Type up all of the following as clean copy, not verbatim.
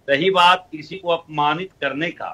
रही बात किसी को अपमानित करने का,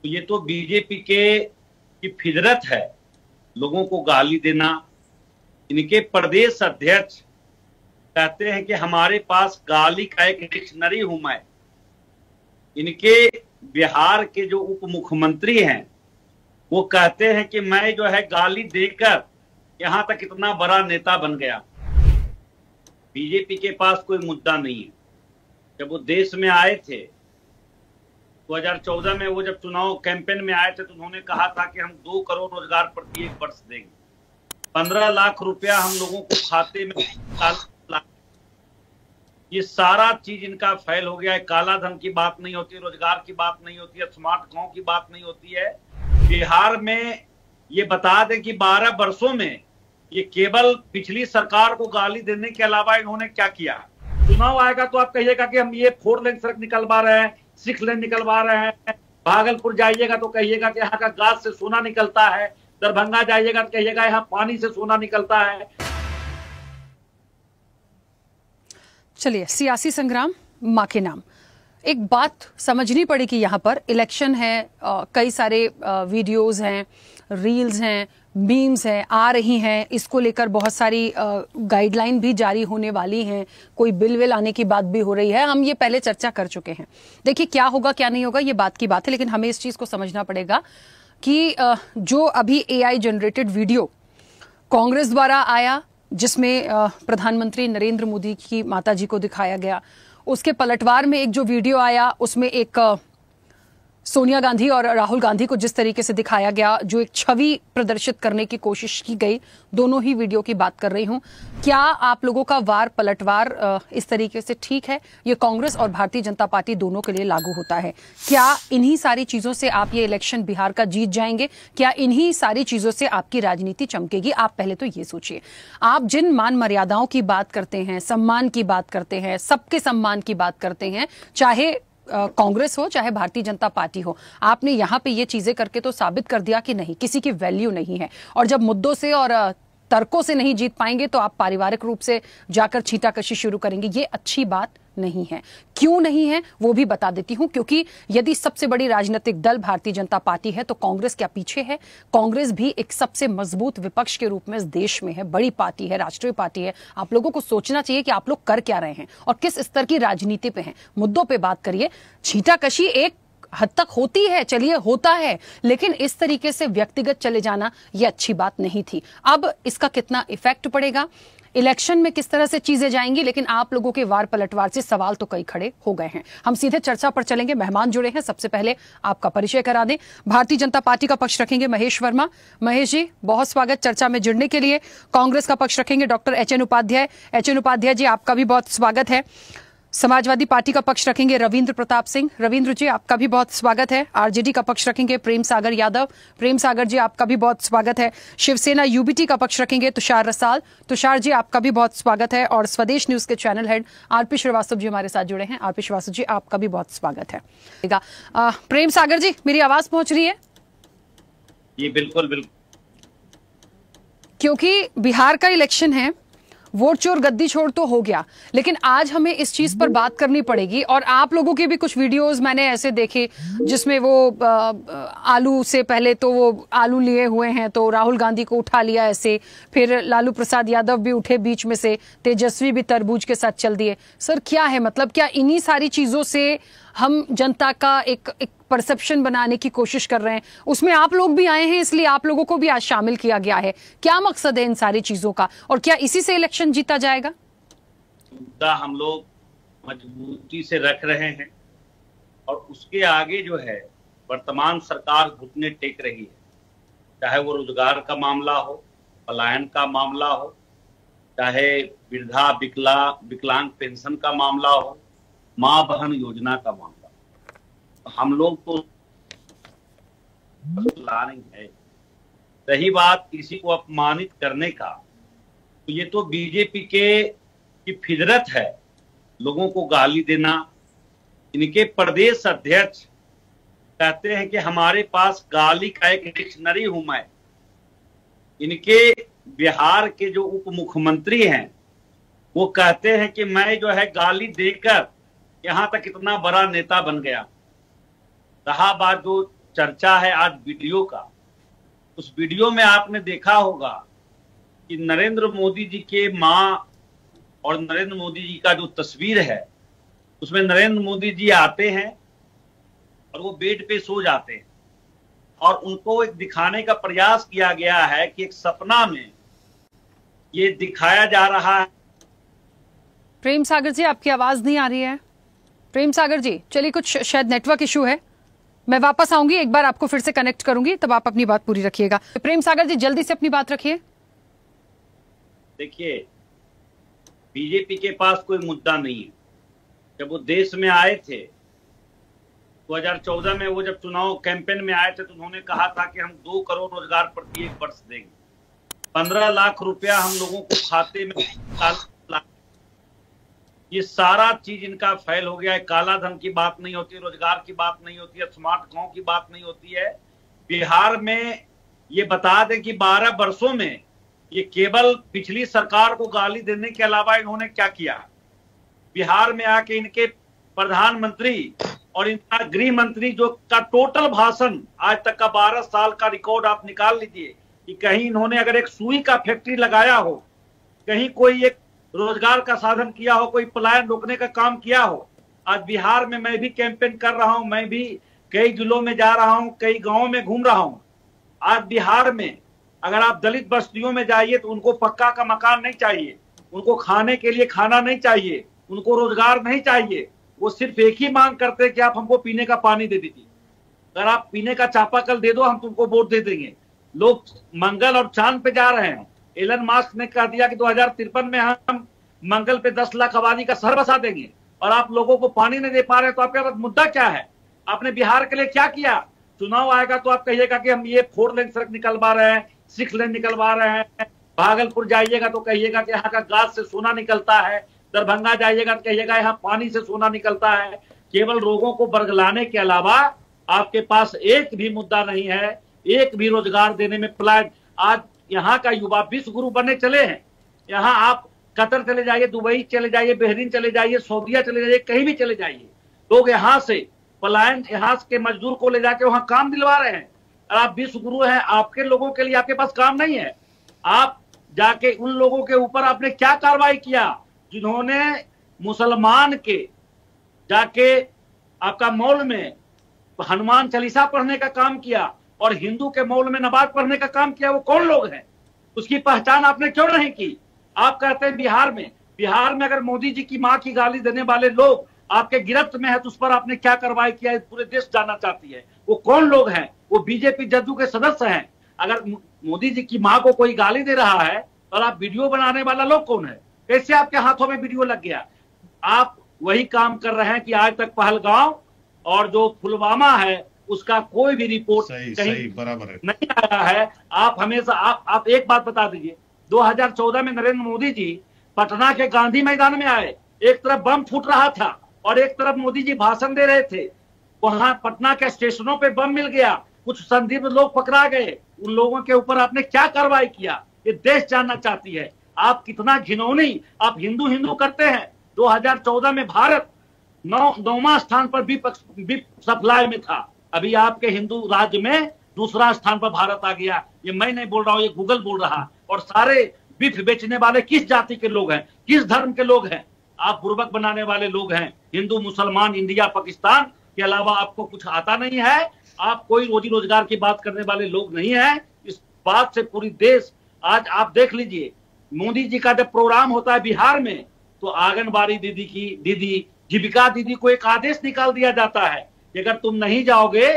तो ये तो बीजेपी की फितरत है, लोगों को गाली देना। इनके प्रदेश अध्यक्ष कहते हैं कि हमारे पास गाली का एक डिक्शनरी हूं मैं। इनके बिहार के जो उप मुख्यमंत्री हैं वो कहते हैं कि मैं जो है गाली देकर यहां तक इतना बड़ा नेता बन गया। बीजेपी के पास कोई मुद्दा नहीं है। जब वो देश में आए थे 2014 में, वो जब चुनाव कैंपेन में आए थे तो उन्होंने कहा था कि हम 2 करोड़ रोजगार प्रति एक वर्ष देंगे, 15 लाख रुपया हम लोगों को खाते में। ये सारा चीज इनका फेल हो गया है। काला धन की बात नहीं होती, रोजगार की बात नहीं होती है, स्मार्ट गांव की बात नहीं होती है। बिहार में ये बता दें कि 12 वर्षों में ये केवल पिछली सरकार को गाली देने के अलावा इन्होंने क्या किया। चुनाव आएगा तो आप कहिएगा कि हम ये 4 लेन सड़क निकलवा रहे हैं, 6 लेन निकलवा रहे हैं। भागलपुर जाइएगा तो कहिएगा कि यहाँ का गैस से सोना निकलता है। दरभंगा जाइएगा तो कहिएगा यहाँ पानी से सोना निकलता है। चलिए, सियासी संग्राम मां के नाम। एक बात समझनी पड़ेगी, यहाँ पर इलेक्शन है, कई सारे वीडियोस हैं, रील्स हैं, मीम्स हैं, आ रही हैं। इसको लेकर बहुत सारी गाइडलाइन भी जारी होने वाली हैं। कोई बिल विल आने की बात भी हो रही है। हम ये पहले चर्चा कर चुके हैं। देखिए, क्या होगा क्या नहीं होगा ये बात की बात है, लेकिन हमें इस चीज को समझना पड़ेगा कि जो अभी AI जनरेटेड वीडियो कांग्रेस द्वारा आया, जिसमें प्रधानमंत्री नरेंद्र मोदी की माताजी को दिखाया गया, उसके पलटवार में एक जो वीडियो आया उसमें एक सोनिया गांधी और राहुल गांधी को जिस तरीके से दिखाया गया, जो एक छवि प्रदर्शित करने की कोशिश की गई, दोनों ही वीडियो की बात कर रही हूं। क्या आप लोगों का वार पलटवार इस तरीके से ठीक है? ये कांग्रेस और भारतीय जनता पार्टी दोनों के लिए लागू होता है। क्या इन्हीं सारी चीजों से आप ये इलेक्शन बिहार का जीत जाएंगे? क्या इन्हीं सारी चीजों से आपकी राजनीति चमकेगी? आप पहले तो ये सोचिए। आप जिन मान मर्यादाओं की बात करते हैं, सम्मान की बात करते हैं, सबके सम्मान की बात करते हैं, चाहे कांग्रेस हो चाहे भारतीय जनता पार्टी हो, आपने यहां पे ये चीजें करके तो साबित कर दिया कि नहीं, किसी की वैल्यू नहीं है। और जब मुद्दों से और तर्कों से नहीं जीत पाएंगे तो आप पारिवारिक रूप से जाकर छींटाकशी शुरू करेंगे। ये अच्छी बात नहीं है। क्यों नहीं है वो भी बता देती हूं। क्योंकि यदि सबसे बड़ी राजनीतिक दल भारतीय जनता पार्टी है तो कांग्रेस क्या पीछे है? कांग्रेस भी एक सबसे मजबूत विपक्ष के रूप में इस देश में है, बड़ी पार्टी है, राष्ट्रीय पार्टी है। आप लोगों को सोचना चाहिए कि आप लोग कर क्या रहे हैं और किस स्तर की राजनीति पे हैं। मुद्दों पे बात करिए। छींटाकशी एक हद तक होती है, चलिए होता है, लेकिन इस तरीके से व्यक्तिगत चले जाना ये अच्छी बात नहीं थी। अब इसका कितना इफेक्ट पड़ेगा, इलेक्शन में किस तरह से चीजें जाएंगी, लेकिन आप लोगों के वार पलटवार से सवाल तो कई खड़े हो गए हैं। हम सीधे चर्चा पर चलेंगे। मेहमान जुड़े हैं, सबसे पहले आपका परिचय करा दें। भारतीय जनता पार्टी का पक्ष रखेंगे महेश वर्मा। महेश जी, बहुत स्वागत चर्चा में जुड़ने के लिए। कांग्रेस का पक्ष रखेंगे doctor HN Upadhyay. HN Upadhyay ji, आपका भी बहुत स्वागत है। समाजवादी पार्टी का पक्ष रखेंगे रविंद्र प्रताप सिंह। रविंद्र जी, आपका भी बहुत स्वागत है। RJD का पक्ष रखेंगे प्रेम सागर यादव। प्रेम सागर जी, आपका भी बहुत स्वागत है। शिवसेना UBT का पक्ष रखेंगे तुषार रसाल। तुषार जी, आपका भी बहुत स्वागत है। और स्वदेश न्यूज के channel head RP Srivastava ji हमारे साथ जुड़े हैं। RP श्रीवास्तव जी, आपका भी बहुत स्वागत है। प्रेम सागर जी, मेरी आवाज पहुंच रही है? जी बिल्कुल बिल्कुल। क्योंकि बिहार का इलेक्शन है, वोट चोर गद्दी छोड़ तो हो गया, लेकिन आज हमें इस चीज पर बात करनी पड़ेगी। और आप लोगों के भी कुछ वीडियोस मैंने ऐसे देखे जिसमें वो आलू से पहले तो वो आलू लिए हुए हैं तो राहुल गांधी को उठा लिया ऐसे, फिर लालू प्रसाद यादव भी उठे बीच में से, तेजस्वी भी तरबूज के साथ चल दिए। सर क्या है मतलब, क्या इन्हीं सारी चीजों से हम जनता का एक परसेप्शन बनाने की कोशिश कर रहे हैं? उसमें आप लोग भी आए हैं, इसलिए आप लोगों को भी आज शामिल किया गया है। क्या मकसद है इन सारी चीजों का और क्या इसी से इलेक्शन जीता जाएगा? मुद्दा हम लोग मजबूती से रख रहे हैं और उसके आगे जो है वर्तमान सरकार घुटने टेक रही है। चाहे वो रोजगार का मामला हो, पलायन का मामला हो, चाहे वृद्धा विकलांग पेंशन का मामला हो, मां बहन योजना का मामला। हम लोग तो ला नहीं है। रही बात किसी को अपमानित करने का, तो ये तो बीजेपी की फितरत है, लोगों को गाली देना। इनके प्रदेश अध्यक्ष कहते हैं कि हमारे पास गाली का एक डिक्शनरी हूं मैं। इनके बिहार के जो उप मुख्यमंत्री हैं वो कहते हैं कि मैं जो है गाली देकर यहां तक इतना बड़ा नेता बन गया। रहा बात जो चर्चा है आज वीडियो का, उस वीडियो में आपने देखा होगा कि नरेंद्र मोदी जी के मां और नरेंद्र मोदी जी का जो तस्वीर है, उसमें नरेंद्र मोदी जी आते हैं और वो बेड पे सो जाते हैं और उनको एक दिखाने का प्रयास किया गया है कि एक सपना में ये दिखाया जा रहा है। प्रेम सागर जी, आपकी आवाज नहीं आ रही है। प्रेम सागर जी, चलिए कुछ शायद नेटवर्क इशू है, मैं वापस आऊंगी, एक बार आपको फिर से कनेक्ट करूंगी, तब आप अपनी बात पूरी रखिएगा। प्रेम सागर जी, जल्दी से अपनी बात रखिए। देखिए, बीजेपी के पास कोई मुद्दा नहीं है। जब वो देश में आए थे 2014 में, वो जब चुनाव कैंपेन में आए थे तो उन्होंने कहा था कि हम 2 करोड़ रोजगार प्रत्येक वर्ष देंगे, 15 लाख रुपया हम लोगों को खाते में। ये सारा चीज इनका फेल हो गया है। काला धन की बात नहीं होती, रोजगार की बात नहीं होती है, स्मार्ट गांव की बात नहीं होती है। बिहार में ये बता दें कि 12 वर्षों में ये केवल पिछली सरकार को गाली देने के अलावा इन्होंने क्या किया। बिहार में आके इनके प्रधानमंत्री और इनका गृह मंत्री जो का टोटल भाषण आज तक का 12 साल का रिकॉर्ड आप निकाल लीजिए कि कहीं इन्होंने अगर एक सुई का फैक्ट्री लगाया हो, कहीं कोई एक रोजगार का साधन किया हो, कोई पलायन रोकने का काम किया हो। आज बिहार में मैं भी कैंपेन कर रहा हूं, मैं भी कई जिलों में जा रहा हूं, कई गांवों में घूम रहा हूं। आज बिहार में अगर आप दलित बस्तियों में जाइए तो उनको पक्का का मकान नहीं चाहिए, उनको खाने के लिए खाना नहीं चाहिए, उनको रोजगार नहीं चाहिए। वो सिर्फ एक ही मांग करते हैं कि आप हमको पीने का पानी दे दीजिए, अगर आप पीने का चापाकल दे दो हम तुमको वोट दे देंगे। लोग मंगल और चांद पे जा रहे हैं। एलन मास्क ने कह दिया कि 2053 में हम मंगल पे 10 लाख आबादी का शहर बसा देंगे, और आप लोगों को पानी नहीं दे पा रहे। तो आपके पास मुद्दा क्या है? आपने बिहार के लिए क्या किया? चुनाव आएगा तो आप कहिएगा कि हम ये 4 लेन सड़क निकलवा रहे हैं, 6 लेन निकलवा रहे हैं। भागलपुर जाइएगा तो कहिएगा कि यहाँ का गाज से सोना निकलता है। दरभंगा जाइएगा तो कहिएगा यहाँ पानी से सोना निकलता है। केवल लोगों को बरगलाने के अलावा आपके पास एक भी मुद्दा नहीं है, एक भी रोजगार देने में प्लान। आज यहाँ का युवा विश्व गुरु बनने चले हैं। यहाँ आप कतर चले जाइए, दुबई चले जाइए, बहरीन चले जाइए, सऊदीया चले जाइए, कहीं भी चले जाइए, लोग यहाँ से पलायन, यहाँ के मजदूर को ले जाके वहां काम दिलवा रहे हैं। और आप विश्व गुरु हैं, आपके लोगों के लिए आपके पास काम नहीं है। आप जाके उन लोगों के ऊपर आपने क्या कार्रवाई किया जिन्होंने मुसलमान के जाके आपका मॉल में हनुमान चालीसा पढ़ने का काम किया और हिंदू के मॉल में नमाज पढ़ने का काम किया? वो कौन लोग हैं? उसकी पहचान आपने क्यों नहीं की? आप कहते हैं बिहार में अगर मोदी जी की मां की गाली देने वाले लोग आपके गिरफ्त में है तो उस पर आपने क्या कार्रवाई किया, पूरे देश जानना चाहती है। वो कौन लोग हैं? वो बीजेपी जदयू के सदस्य हैं। अगर मोदी जी की मां को कोई गाली दे रहा है और आप वीडियो बनाने वाला लोग कौन है? कैसे आपके हाथों में वीडियो लग गया? आप वही काम कर रहे हैं कि आज तक पहलगांव और जो पुलवामा है उसका कोई भी रिपोर्ट कहीं बराबर है नहीं आया है। आप हमेशा आप एक बात बता दीजिए, 2014 में नरेंद्र मोदी जी पटना के गांधी मैदान में आए, एक तरफ बम फूट रहा था और एक तरफ मोदी जी भाषण दे रहे थे। वहां पटना के स्टेशनों पे बम मिल गया, कुछ संदिग्ध लोग पकड़ा गए। उन लोगों के ऊपर आपने क्या कार्रवाई किया? ये देश जानना चाहती है आप कितना घिनौनी आप हिंदू करते हैं। 2014 में भारत 9वां स्थान पर विप सप्लाई में था, अभी आपके हिंदू राज्य में दूसरा स्थान पर भारत आ गया। ये मैं नहीं बोल रहा हूं, ये गूगल बोल रहा। और सारे बीफ बेचने वाले किस जाति के लोग हैं, किस धर्म के लोग हैं? आप बुर्बक बनाने वाले लोग हैं। हिंदू मुसलमान इंडिया पाकिस्तान के अलावा आपको कुछ आता नहीं है। आप कोई रोजी रोजगार की बात करने वाले लोग नहीं है। इस बात से पूरी देश, आज आप देख लीजिए, मोदी जी का जब प्रोग्राम होता है बिहार में तो आंगनबाड़ी दीदी जीविका दीदी को एक आदेश निकाल दिया जाता है कि अगर तुम नहीं जाओगे,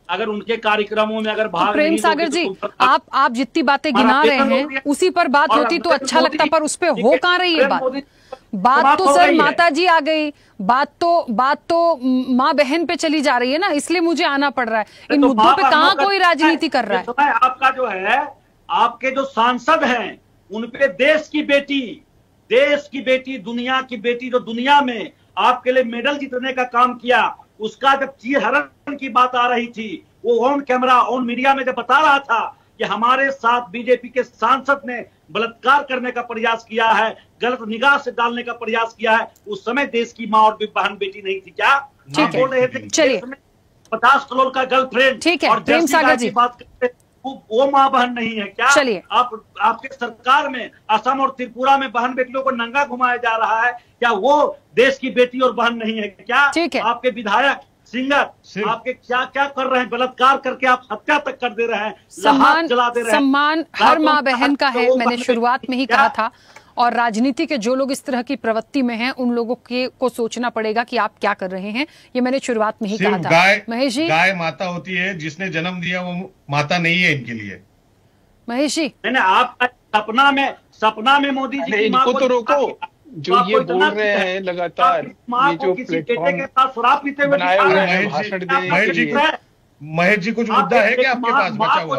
अगर उनके कार्यक्रमों में अगर भाग प्रेम सागर जी, आप जितनी बातें गिना रहे हैं उसी पर बात होती तो अच्छा लगता, पर उस पे हो कहाँ रही है बात तो सर माता जी आ गई, बात तो माँ बहन पे चली जा रही है ना, इसलिए मुझे आना पड़ रहा है। इन मुद्दों पे कहाँ कोई राजनीति कर रहा है? आपका जो है, आपके जो सांसद हैं उनपे देश की बेटी, दुनिया की बेटी, जो दुनिया में आपके लिए मेडल जीतने का काम किया, उसका जब चीरहरण की बात आ रही थी, वो ऑन कैमरा ऑन मीडिया में जब बता रहा था कि हमारे साथ बीजेपी के सांसद ने बलात्कार करने का प्रयास किया है, गलत निगाह से डालने का प्रयास किया है, उस समय देश की माँ और बहन बेटी नहीं थी क्या? ठीक है, बोल रहे थे चलिए 50 करोड़ का गर्लफ्रेंड, ठीक है, और प्रेम सागर जी बात करते वो माँ बहन नहीं है क्या? चलिए आपके सरकार में असम और त्रिपुरा में बहन बेटियों को नंगा घुमाया जा रहा है, क्या वो देश की बेटी और बहन नहीं है क्या? ठीक है, आपके विधायक सिंगर आपके क्या क्या कर रहे हैं, बलात्कार करके आप हत्या तक कर दे रहे हैं, सम्मान जला दे रहे हैं। सम्मान हर माँ बहन का है, मैंने शुरुआत में ही कहा था। और राजनीति के जो लोग इस तरह की प्रवृत्ति में हैं उन लोगों को सोचना पड़ेगा कि आप क्या कर रहे हैं, ये मैंने शुरुआत में ही कहा था। महेश जी, गाय माता होती है, जिसने जन्म दिया वो माता नहीं है इनके लिए। महेश जी, मैंने आप सपना में मोदी जी की माँ को तो रोको, जो ये बोल रहे हैं लगातार, ये जो प्लेटफॉर्म के साथ शराब पीते हुए बनाए हुए हैं भाषण देने के लिए। महेश जी कुछ मुद्दा है क्या आपके पास बचा हुआ?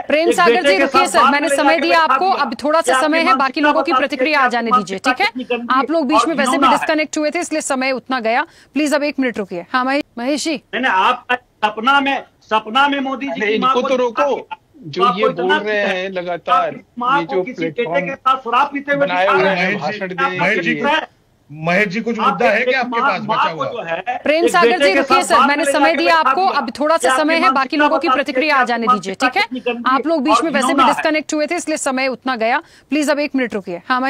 प्रेम सागर जी रुकिए सर, मैंने समय दिया आपको, अब थोड़ा सा समय है, बाकी लोगों की प्रतिक्रिया आ जाने दीजिए, ठीक है? आप लोग बीच में वैसे भी डिस्कनेक्ट हुए थे, इसलिए समय उतना गया। प्लीज अब 1 मिनट रुकिए। हाँ महेश जी, मैंने आप सपना में मोदी जी की माँ को तो रोको, जो ये बोल रहे हैं लगातार, ये जो प्लेटफॉर्म के साथ शराब पीते हुए बनाए हुए हैं भाषण देने के लिए। महेश जी कुछ मुद्दा है क्या आपके पास बचा हुआ? प्रेम सागर जी रुकिए सर, मैंने समय दिया आपको, अब थोड़ा सा समय है, बाकी लोगों की प्रतिक्रिया आ जाने दीजिए, ठीक है? आप लोग बीच में वैसे भी डिस्कनेक्ट हुए थे, इसलिए समय उतना गया। प्लीज अब 1 मिनट रुकिए। हाँ